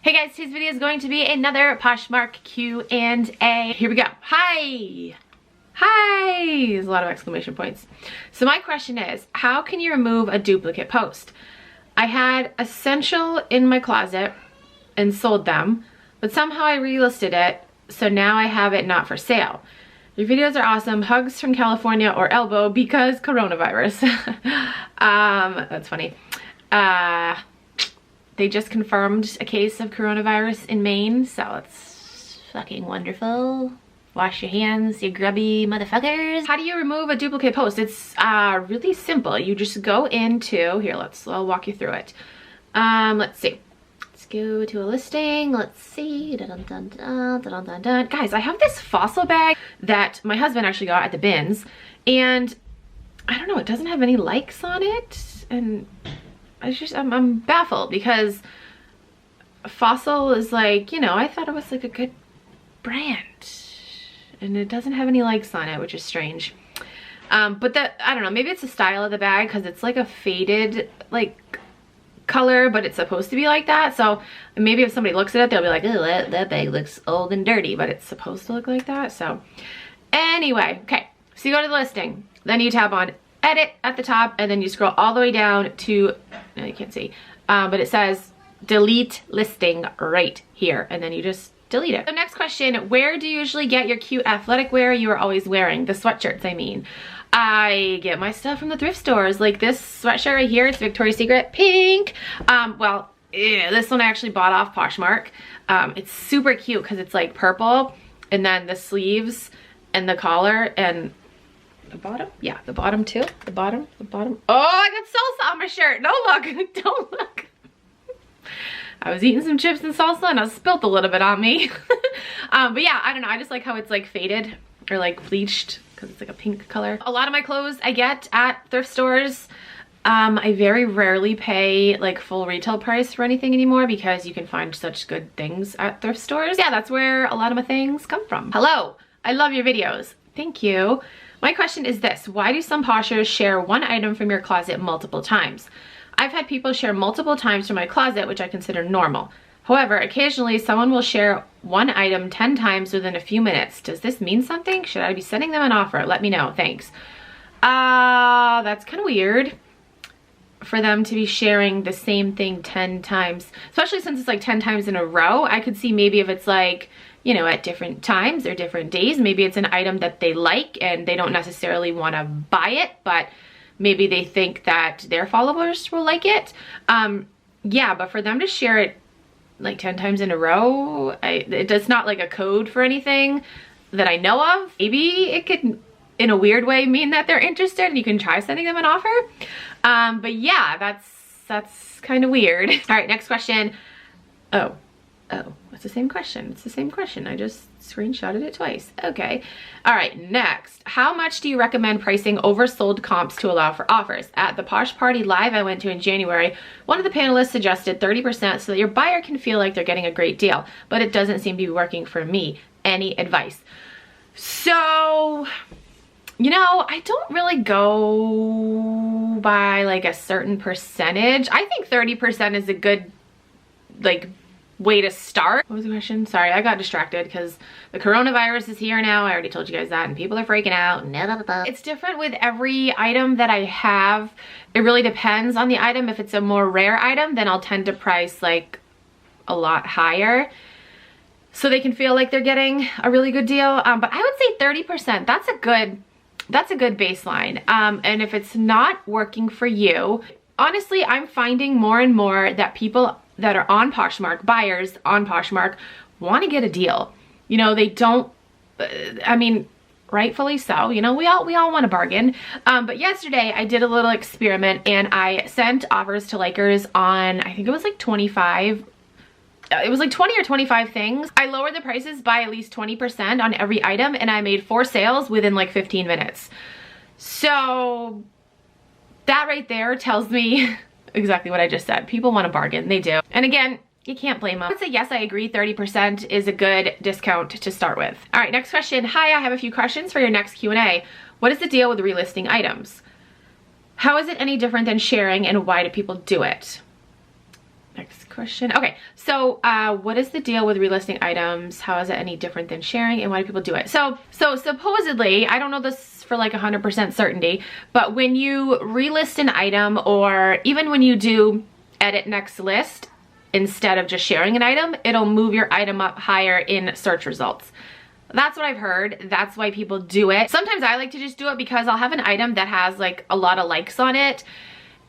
Hey guys, today's video is going to be another Poshmark Q&A. Here we go. Hi! Hi! There's a lot of exclamation points. So my question is, how can you remove a duplicate post? I had Essential in my closet and sold them, but somehow I relisted it, so now I have it not for sale. Your videos are awesome. Hugs from California or Elbow because coronavirus. That's funny. They just confirmed a case of coronavirus in Maine, so it's fucking wonderful. Wash your hands, you grubby motherfuckers. How do you remove a duplicate post? It's really simple. You just go into, here, I'll walk you through it. Let's see. Let's go to a listing. Let's see. Dun, dun, dun, dun, dun, dun. Guys, I have this fossil bag that my husband actually got at the bins, and I don't know, it doesn't have any likes on it, and I'm baffled because Fossil is like, you know, I thought it was like a good brand and it doesn't have any likes on it, which is strange. But I don't know, maybe it's the style of the bag because it's like a faded like color, but it's supposed to be like that. So maybe if somebody looks at it, they'll be like, oh, that bag looks old and dirty, but it's supposed to look like that. So anyway, okay, so you go to the listing, then you tap on edit at the top, and then you scroll all the way down to, no, you can't see, but it says delete listing right here, and then you just delete it. So next question, where do you usually get your cute athletic wear you are always wearing? The sweatshirts, I mean. I get my stuff from the thrift stores, like this sweatshirt right here. It's Victoria's Secret pink. This one I actually bought off Poshmark. It's super cute because it's like purple, and then the sleeves and the collar and the bottom? Yeah, the bottom too. The bottom. Oh, I got salsa on my shirt. No, look. Don't look. I was eating some chips and salsa and I spilt a little bit on me. But yeah, I don't know. I just like how it's like faded or like bleached because it's like a pink color. A lot of my clothes I get at thrift stores. I very rarely pay like full retail price for anything anymore because you can find such good things at thrift stores. Yeah, that's where a lot of my things come from. Hello, I love your videos. Thank you. My question is this: why do some poshers share one item from your closet multiple times? I've had people share multiple times from my closet, which I consider normal. However, occasionally someone will share one item 10 times within a few minutes. Does this mean something? Should I be sending them an offer? Let me know, thanks. That's kind of weird for them to be sharing the same thing 10 times, especially since it's like 10 times in a row. I could see maybe if it's like, you know, at different times or different days, maybe it's an item that they like and they don't necessarily want to buy it, but maybe they think that their followers will like it. Yeah, but for them to share it like 10 times in a row, it's not like a code for anything that I know of. Maybe it could, in a weird way, mean that they're interested and you can try sending them an offer. But yeah, that's kind of weird. All right, next question. Oh, it's the same question. It's the same question. I just screenshotted it twice. Okay. All right, next. How much do you recommend pricing oversold comps to allow for offers? At the Posh Party Live I went to in January, one of the panelists suggested 30% so that your buyer can feel like they're getting a great deal, but it doesn't seem to be working for me. Any advice? So, you know, I don't really go by like a certain percentage. I think 30% is a good, like, way to start. What was the question? Sorry, I got distracted because the coronavirus is here now. I already told you guys that, and people are freaking out. It's different with every item that I have. It really depends on the item. If it's a more rare item, then I'll tend to price like a lot higher so they can feel like they're getting a really good deal. But I would say 30%. That's a good baseline. And if it's not working for you, honestly, I'm finding more and more that people that are on Poshmark, buyers on Poshmark, want to get a deal. You know, they don't, I mean, rightfully so, you know, we all want to bargain. But yesterday I did a little experiment and I sent offers to likers on, I think it was like 25, it was like 20 or 25 things. I lowered the prices by at least 20% on every item and I made 4 sales within like 15 minutes. So that right there tells me exactly what I just said. People want to bargain, they do. And again, you can't blame them. I would say yes, I agree, 30% is a good discount to start with. All right, next question. Hi, I have a few questions for your next Q&A. What is the deal with relisting items? How is it any different than sharing and why do people do it? Next question. Okay, so what is the deal with relisting items? How is it any different than sharing, and why do people do it? So supposedly, I don't know this for like 100% certainty, but when you relist an item, or even when you do edit next list, instead of just sharing an item, it'll move your item up higher in search results. That's what I've heard. That's why people do it. Sometimes I like to just do it because I'll have an item that has like a lot of likes on it,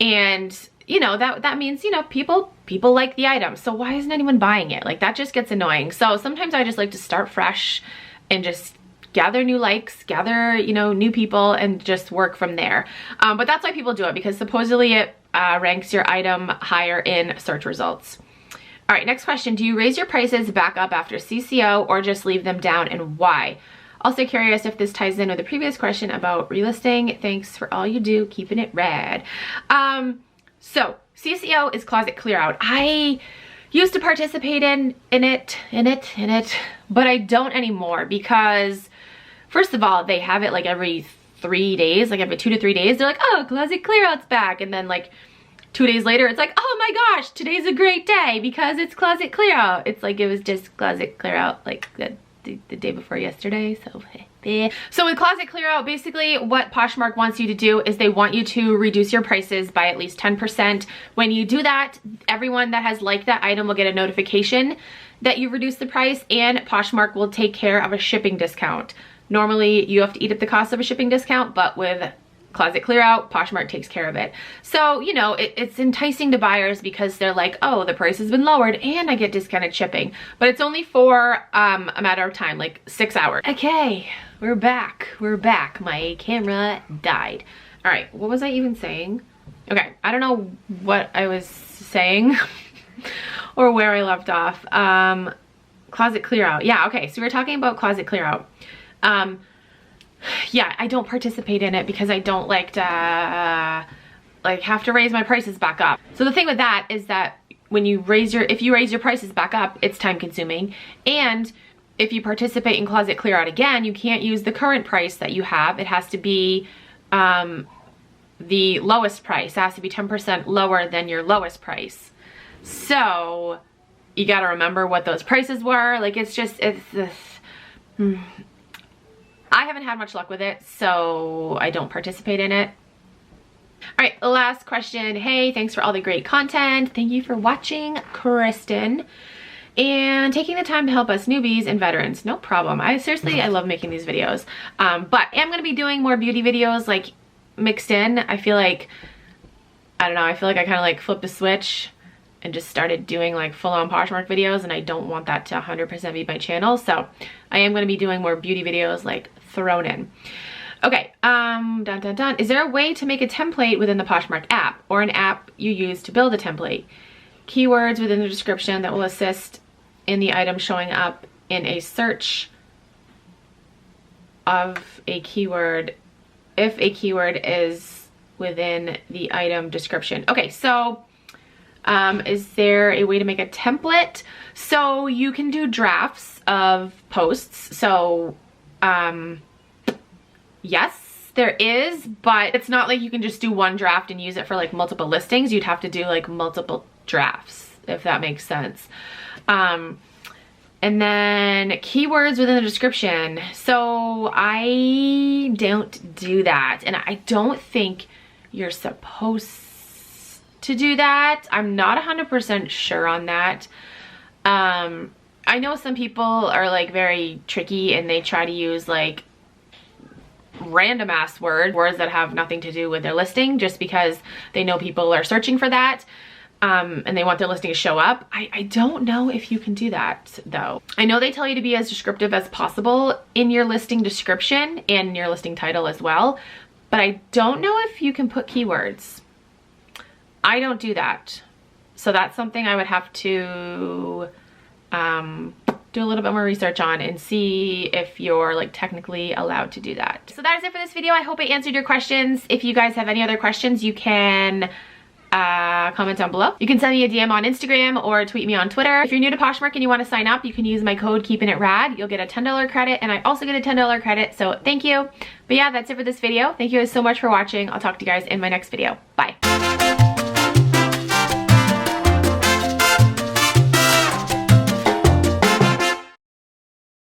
and you know, that means, you know, people like the item. So why isn't anyone buying it? Like, that just gets annoying. So sometimes I just like to start fresh and just gather new likes, gather, you know, new people, and just work from there. But that's why people do it, because supposedly it ranks your item higher in search results. All right, next question. Do you raise your prices back up after CCO or just leave them down, and why? Also curious if this ties in with the previous question about relisting. Thanks for all you do, keeping it rad. So CCO is closet clear out. I used to participate in it, but I don't anymore, because first of all, they have it like every 3 days, like every 2 to 3 days. They're like, oh, closet clear out's back. And then like 2 days later, it's like, oh my gosh, today's a great day because it's closet clear out. It's like it was just closet clear out like the day before yesterday. So with closet clear out, basically what Poshmark wants you to do is they want you to reduce your prices by at least 10%. When you do that, everyone that has liked that item will get a notification that you reduced the price, and Poshmark will take care of a shipping discount. Normally you have to eat up the cost of a shipping discount, but with closet clear out, Poshmark takes care of it. So, you know, it's enticing to buyers because they're like, oh, the price has been lowered and I get discounted shipping. But it's only for a matter of time, like 6 hours. Okay, we're back. My camera died. All right, what was I even saying? Okay, I don't know what I was saying or where I left off. Closet clear out. Yeah, okay, so we were talking about closet clear out. Yeah, I don't participate in it because I don't like to have to raise my prices back up. So the thing with that is that when you if you raise your prices back up, it's time consuming. And if you participate in closet clear out again, you can't use the current price that you have. It has to be the lowest price. It has to be 10% lower than your lowest price. So you got to remember what those prices were. Like, it's this. I haven't had much luck with it, so I don't participate in it. All right, last question. Hey, thanks for all the great content. Thank you for watching, Kristen, and taking the time to help us newbies and veterans. No problem. I love making these videos. But I'm going to be doing more beauty videos, like, mixed in. I feel like I kind of like flipped a switch and just started doing like full-on Poshmark videos, and I don't want that to 100% be my channel. So I am going to be doing more beauty videos like thrown in. Okay, dun. Is there a way to make a template within the Poshmark app, or an app you use to build a template? Keywords within the description that will assist in the item showing up in a search of a keyword if a keyword is within the item description. Okay, so is there a way to make a template? So you can do drafts of posts. So yes, there is, but it's not like you can just do one draft and use it for like multiple listings. You'd have to do like multiple drafts, if that makes sense. And then keywords within the description. So I don't do that, and I don't think you're supposed to do that. I'm not 100% sure on that. I know some people are like very tricky and they try to use like random ass words that have nothing to do with their listing just because they know people are searching for that. And they want their listing to show up. I don't know if you can do that though. I know they tell you to be as descriptive as possible in your listing description and your listing title as well, but I don't know if you can put keywords. I don't do that. So that's something I would have to do a little bit more research on and see if you're like technically allowed to do that. So that is it for this video. I hope I answered your questions. If you guys have any other questions, you can comment down below. You can send me a DM on Instagram or tweet me on Twitter. If you're new to Poshmark and you want to sign up, you can use my code KeepinItRad. You'll get a $10 credit, and I also get a $10 credit, so thank you. But yeah, that's it for this video. Thank you guys so much for watching. I'll talk to you guys in my next video. Bye.